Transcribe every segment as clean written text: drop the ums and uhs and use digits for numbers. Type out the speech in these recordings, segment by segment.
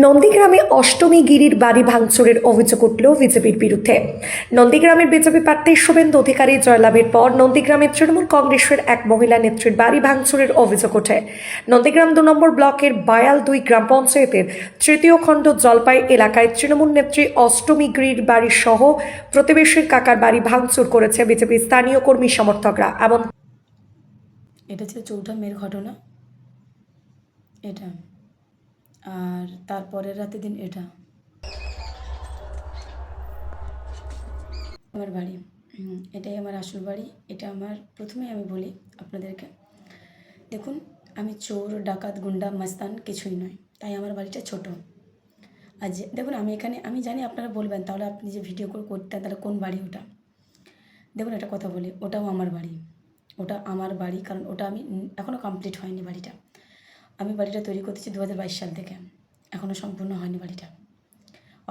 নন্দীগ্রামে অষ্টমী গিরির বাড়ি ভাঙচুরের অভিযোগ উঠল বিজেপির বিরুদ্ধে। নন্দীগ্রামের বিজেপি প্রার্থী শুভেন্দু অধিকারী জয়লাভের পর নন্দীগ্রামের তৃণমূল কংগ্রেসের এক মহিলা নেত্রীর বাড়ি ভাঙচুরের অভিযোগ ওঠে। নন্দীগ্রাম 2 নম্বর ব্লকের বায়াল 2 গ্রাম পঞ্চায়েতের তৃতীয় খণ্ড জলপাই এলাকায় তৃণমূল নেত্রী অষ্টমী গিরির বাড়ি সহ প্রতিবেশীর কাকার বাড়ি ভাঙচুর করেছে বিজেপি স্থানীয় কর্মী সমর্থকরা। এমন এটা ছিল চৌঠা মেয়ের ঘটনা, এটা আর তারপরের রাতের দিন এটা আমার বাড়ি, এটাই আমার আসল বাড়ি। এটা আমার প্রথমেই আমি বলি আপনাদেরকে, দেখুন আমি চোর ডাকাত গুন্ডা মাস্তান কিছুই নয়, তাই আমার বাড়িটা ছোট। আর যে দেখুন আমি জানি আপনারা বলবেন তাহলে আপনি যে ভিডিও করে করতেন তাহলে কোন বাড়ি ওটা। দেখুন একটা কথা বলি, ওটাও আমার বাড়ি, ওটা আমার বাড়ি, কারণ ওটা আমি এখনও কমপ্লিট হয়নি বাড়িটা। আমি বাড়িটা তৈরি করতেছি 2022 সাল থেকে, এখনও সম্পূর্ণ হয়নি বাড়িটা,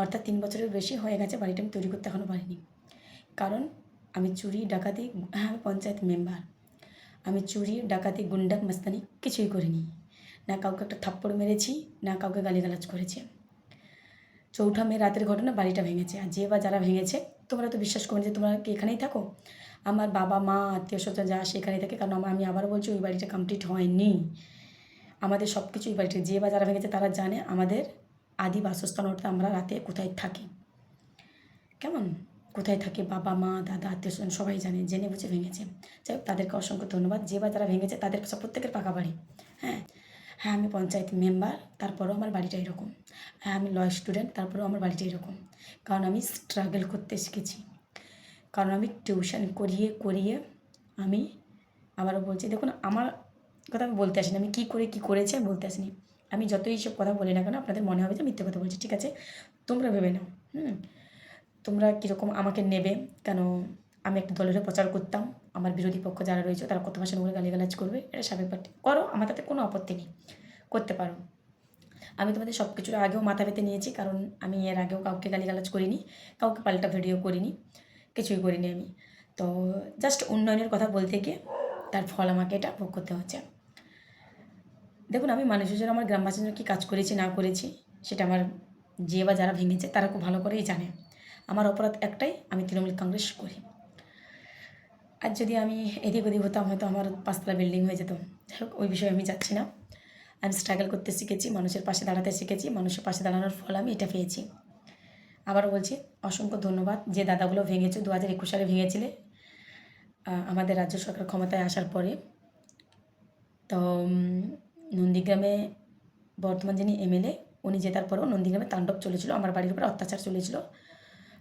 অর্থাৎ 3 বছরের বেশি হয়ে গেছে বাড়িটা আমি তৈরি করতে এখনও পারিনি। কারণ আমি চুরি ডাকাতি, আমি পঞ্চায়েত মেম্বার, আমি চুরি ডাকাতি গুন্ডা মাস্তানি কিছুই করিনি, না কাউকে একটা থাপ্পড় মেরেছি, না কাউকে গালিগালাজ করেছি। চৌঠা মে রাতের ঘটনা বাড়িটা ভেঙেছে, আর যে বা যারা ভেঙেছে তোমরা তো বিশ্বাস করবে যে তোমরা কি এখানেই থাকো, আমার বাবা মা আত্মীয় স্বজন যা সেখানেই থাকে। কারণ আমি আবার বলছি ওই বাড়িটা কমপ্লিট হয়নি, আমাদের সব কিছু ওই বাড়িটা, যে বা যারা ভেঙেছে তারা জানে আমাদের আদি বাসস্থান, অর্থাৎ আমরা রাতে কোথায় থাকি, কেমন কোথায় থাকে, বাবা মা দাদা আত্মীয় স্বজন সবাই জানে, জেনে বুঝে ভেঙেছে। যাই হোক, তাদেরকে অসংখ্য ধন্যবাদ। যে বা যারা ভেঙেছে তাদের প্রত্যেকের পাকা বাড়ি। হ্যাঁ হ্যাঁ, আমি পঞ্চায়েত মেম্বার, তারপরেও আমার বাড়িটা এরকম। হ্যাঁ, আমি ল স্টুডেন্ট, তারপরেও আমার বাড়িটা এরকম। কারণ আমি স্ট্রাগল করতে শিখেছি, কারণ আমি টিউশন করিয়ে করিয়ে আমি আবারও বলছি, দেখুন আমার কথা আমি বলতে আসিনি, আমি কী করে কী করেছি আমি বলতে আসিনি। আমি যতই সব কথা বলি না কেন আপনাদের মনে হবে যে মিথ্যে কথা বলছি, ঠিক আছে, তোমরা ভেবে নাও। তোমরা কীরকম আমাকে নেবে, কেন আমি একটা দলেরও প্রচার করতাম, আমার বিরোধী পক্ষ যারা রয়েছে তারা কত ভাষা নোংরা গালিগালাজ করবে, এটা স্বাভাবিক পার্টি, করো, আমার তাতে কোনো আপত্তি নেই, করতে পারো। আমি তোমাদের সব কিছুর আগেও মাথা পেতে নিয়েছি, কারণ আমি এর আগেও কাউকে গালিগালাজ করিনি, কাউকে পাল্টা ভিডিও করিনি, কিছুই করিনি আমি। তো জাস্ট উন্নয়নের কথা বলতে গিয়ে তার ফল আমাকে এটা ভোগ করতে হচ্ছে। দেখুন আমি মানুষের জন্য, আমার গ্রামবাসীর জন্য কী কাজ করেছি না করেছি সেটা আমার যে বা যারা ভেঙেছে তারা খুব ভালো করেই জানে। আমার অপরাধ একটাই, আমি তৃণমূল কংগ্রেস করি। আর যদি আমি এদিক ওদিক হতাম হয়তো আমার 5তলা বিল্ডিং হয়ে যেত। যাই হোক, ওই বিষয়ে আমি যাচ্ছি না। আমি স্ট্রাগল করতে শিখেছি, মানুষের পাশে দাঁড়াতে শিখেছি, মানুষের পাশে দাঁড়ানোর ফল আমি এটা পেয়েছি। আবারও বলছি অসংখ্য ধন্যবাদ যে দাদাগুলো ভেঙেছে, 2021 সালে ভেঙেছিলে আমাদের রাজ্য সরকার ক্ষমতায় আসার পরে। তো নন্দীগ্রামে বর্তমান যিনি এমএলএ, উনি জেতার পরেও নন্দীগ্রামে তাণ্ডব চলেছিল, আমার বাড়ির উপরে অত্যাচার চলেছিল,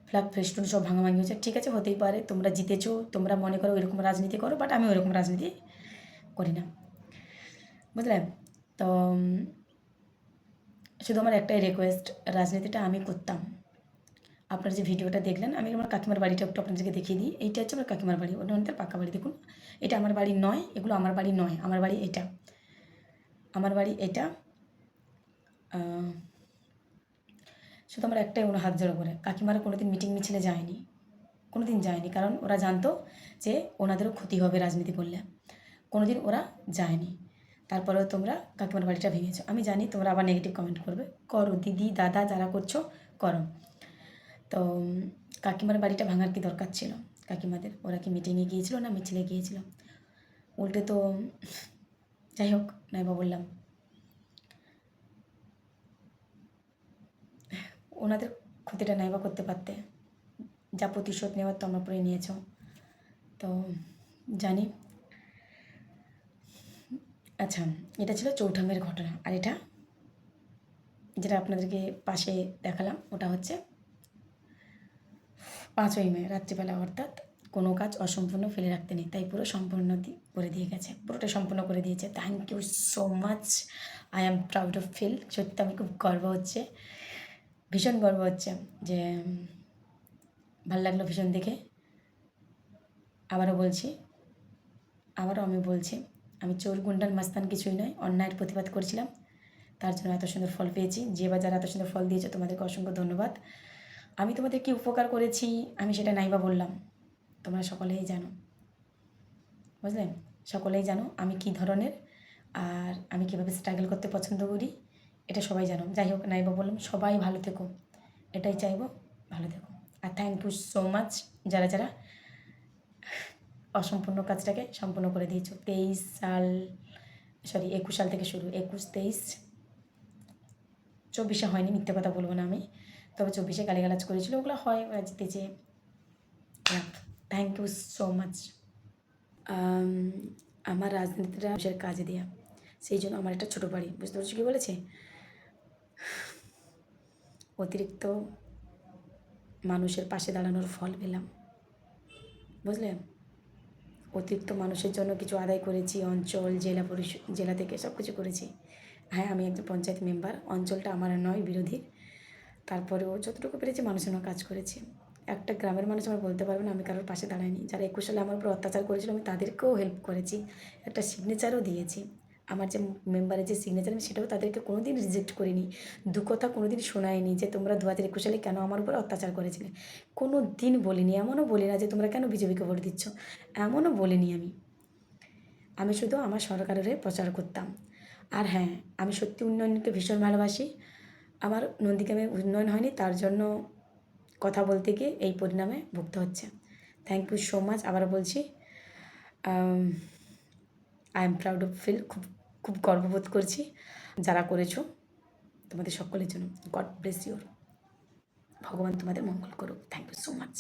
ফ্ল্যাগ ফেস্টুন সব ভাঙাভাঙি হয়েছে। ঠিক আছে, হতেই পারে, তোমরা জিতেছো, তোমরা মনে করো ওইরকম রাজনীতি করো, বাট আমি ওইরকম রাজনীতি করি না, বুঝলেন। তো শুধু আমার একটাই রিকোয়েস্ট, রাজনীতিটা আমি করতাম। আপনারা যে ভিডিওটা দেখলেন, আমি আমার কাকিমার বাড়িটা একটু আপনাদেরকে দেখিয়ে দিই। এইটা হচ্ছে আমার কাকিমার বাড়ি, ওটা ওনাদের পাকা বাড়ি। দেখুন এটা আমার বাড়ি নয়, এগুলো আমার বাড়ি নয়, আমার বাড়ি এটা, আমার বাড়ি এটা। শুধু আমার একটাই ওনার হাত জড়ো করে, কাকিমারা কোনোদিন মিটিং মিছিলে যায়নি, কোনোদিন যায়নি, কারণ ওরা জানতো যে ওনাদেরও ক্ষতি হবে রাজনীতি করলে, কোনোদিন ওরা যায়নি। তারপরেও তোমরা কাকিমার বাড়িটা ভেঙেছো, আমি জানি তোমরা আবার নেগেটিভ কমেন্ট করবে, করো দিদি দাদা যারা করছো করো। তো কাকিমার বাড়িটা ভাঙার কি দরকার ছিল কাকিমাদের? ওরা কি মিটিংয়ে গিয়েছিল না মিছিলে গিয়েছিল? উল্টে তো যাই হোক, নাইবা বললাম, ওনাদের ক্ষতিটা নাইবা করতে পারতে, যা প্রতিশোধ নেওয়ার তোমরা পরে নিয়েছ। তো জানি। আচ্ছা, এটা ছিল চৌঠামের ঘটনা, আর এটা যেটা আপনাদেরকে পাশে দেখালাম ওটা হচ্ছে 5ই মে রাত্রিবেলা, অর্থাৎ কোনো কাজ অসম্পূর্ণ ফেলে রাখতে নেই, তাই পুরো সম্পূর্ণ করে দিয়ে গেছে, পুরোটা সম্পূর্ণ করে দিয়েছে। Thank you so much, I am proud of feel, সত্যি আমি খুব গর্ব হচ্ছে, ভীষণ গর্ব হচ্ছে যে ভাল লাগলো ভীষণ দেখে। আবারও আমি বলছি আমি চোর গুন্ডান মাস্তান কিছুই নয়, অন্যায়ের প্রতিবাদ করেছিলাম, তার জন্য এত সুন্দর ফল পেয়েছি। যে বা যারা এত সুন্দর ফল দিয়েছে তোমাদেরকে অসংখ্য ধন্যবাদ। আমি তোমাদের কী উপকার করেছি আমি সেটা নাইবা বললাম, তোমরা সকলেই জানো, বুঝলেন, সকলেই জানো আমি কী ধরনের, আর আমি কীভাবে স্ট্রাগল করতে পছন্দ করি, এটা সবাই জানো। যাই হোক, নাইবা বললাম সবাই ভালো থেকো, এটাই চাইবো, ভালো থেকো। আর থ্যাংক ইউ সো মাচ যারা যারা অসম্পূর্ণ কাজটাকে সম্পূর্ণ করে দিয়েছো। 21 সাল থেকে শুরু, 21, 23, 24 হয়নি, মিথ্যে কথা বলবো না আমি, তবে 24 গালিগালাজ করেছিল, ওগুলো হয়, ওরা জিতেছে। Thank you so much. আমার রাজনীতিটা মানুষের কাজে দেওয়া, সেই জন্য আমার একটা ছোটো বাড়ি, বুঝতে পারছো কী বলেছে, অতিরিক্ত মানুষের পাশে দাঁড়ানোর ফল পেলাম, বুঝলে, অতিরিক্ত মানুষের জন্য কিছু আদায় করেছি, অঞ্চল, জেলা পরিষদ, জেলা থেকে সব কিছু করেছি। হ্যাঁ, আমি একজন পঞ্চায়েত মেম্বার, অঞ্চলটা আমার নয়, বিরোধী, তারপরেও যতটুকু পেরেছি মানুষের জন্য কাজ করেছি। একটা গ্রামের মানুষ আমার বলতে পারবে না আমি কারোর পাশে দাঁড়াইনি। যারা 21 সালে আমার উপর অত্যাচার করেছিল আমি তাদেরকেও হেল্প করেছি, একটা সিগনেচারও দিয়েছি। আমার যে মেম্বারের যে সিগনেচার আমি সেটাও তাদেরকে কোনো দিন রিজেক্ট করিনি, দু কথা কোনো দিন শোনাইনি যে তোমরা 2021 সালে কেন আমার উপর অত্যাচার করেছিলে, কোনো দিন বলিনি। এমনও বলি না যে তোমরা কেন বিজেপিকে ভোট দিচ্ছ, এমনও বলিনি আমি। আমি শুধু আমার সরকারের হয়ে প্রচার করতাম। আর হ্যাঁ, আমি সত্যি উন্নয়নকে ভীষণ ভালোবাসি। আমার নন্দীগ্রামে উন্নয়ন হয়নি, তার জন্য কথা বলতে গিয়ে এই পরিণামে ভুগতে হচ্ছে। Thank you so much. আবার বলছি, I am proud of feel, খুব খুব গর্ববোধ করছি যারা করেছো, তোমাদের সকলের জন্য। গড ব্লেস ইউর, ভগবান তোমাদের মঙ্গল করুক। Thank you so much.